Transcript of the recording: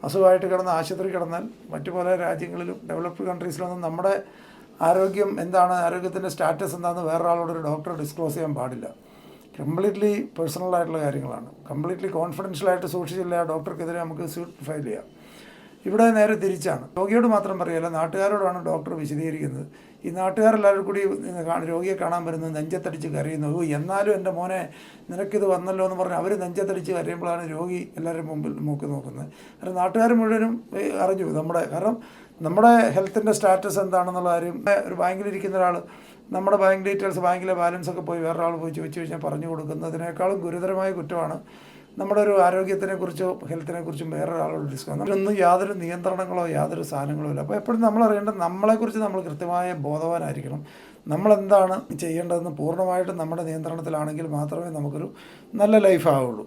അസുഖമായിട്ട് കിടന്ന് ആശുപത്രി കിടന്നാൽ മറ്റു പല രാജ്യങ്ങളിലും ഡെവലപ്ഡ് കൺട്രീസിലൊന്നും നമ്മുടെ ആരോഗ്യം എന്താണ്, ആരോഗ്യത്തിൻ്റെ സ്റ്റാറ്റസ് എന്താണെന്ന് വേറൊരാളോട് ഒരു ഡോക്ടർ ഡിസ്ക്ലോസ് ചെയ്യാൻ പാടില്ല. കംപ്ലീറ്റ്ലി പേഴ്സണലായിട്ടുള്ള കാര്യങ്ങളാണ്. കംപ്ലീറ്റ്ലി കോൺഫിഡൻഷ്യലായിട്ട് സൂക്ഷിച്ചില്ല ഡോക്ടർക്കെതിരെ നമുക്ക് സ്യൂട്ട് ഫയൽ ചെയ്യാം. ഇവിടെ നേരെ തിരിച്ചാണ്. രോഗിയോട് മാത്രം പറയല്ല, നാട്ടുകാരോടാണ് ഡോക്ടർ വിശദീകരിക്കുന്നത്. ഈ നാട്ടുകാരെല്ലാവരും കൂടി രോഗിയെ കാണാൻ വരുന്നത് നെഞ്ചത്തടിച്ച് കരയുന്നു. എന്നാലും എൻ്റെ മോനെ നിനക്കിത് വന്നല്ലോ എന്ന് പറഞ്ഞ് അവർ നെഞ്ചത്തടിച്ച് കരയുമ്പോഴാണ് രോഗി എല്ലാവരും മുമ്പിൽ നോക്കുന്നത്. കാരണം നാട്ടുകാർ മുഴുവനും അറിഞ്ഞു കാരണം നമ്മുടെ ഹെൽത്തിൻ്റെ സ്റ്റാറ്റസ് എന്താണെന്നുള്ള കാര്യം. ഒരു ബാങ്കിലിരിക്കുന്ന ഒരാൾ നമ്മുടെ ബാങ്ക് ഡീറ്റെയിൽസ്, ബാങ്കിലെ ബാലൻസൊക്കെ പോയി വേറൊരാൾ പോയി ചോദിച്ചു കഴിഞ്ഞാൽ പറഞ്ഞു കൊടുക്കുന്നതിനേക്കാളും ഗുരുതരമായ കുറ്റമാണ് നമ്മുടെ ഒരു ആരോഗ്യത്തിനെക്കുറിച്ചോ ഹെൽത്തിനെക്കുറിച്ചും വേറൊരാളോട് ഡിസ്കസ്. അതിനൊന്നും യാതൊരു നിയന്ത്രണങ്ങളോ യാതൊരു സാധനങ്ങളോ ഇല്ല. അപ്പോൾ എപ്പോഴും നമ്മൾ അറിയേണ്ടത് നമ്മളെക്കുറിച്ച് നമ്മൾ കൃത്യമായ ബോധവാനായിരിക്കണം. നമ്മളെന്താണ് ചെയ്യേണ്ടതെന്ന് പൂർണ്ണമായിട്ടും നമ്മുടെ നിയന്ത്രണത്തിലാണെങ്കിൽ മാത്രമേ നമുക്കൊരു നല്ല ലൈഫ് ആവുള്ളൂ.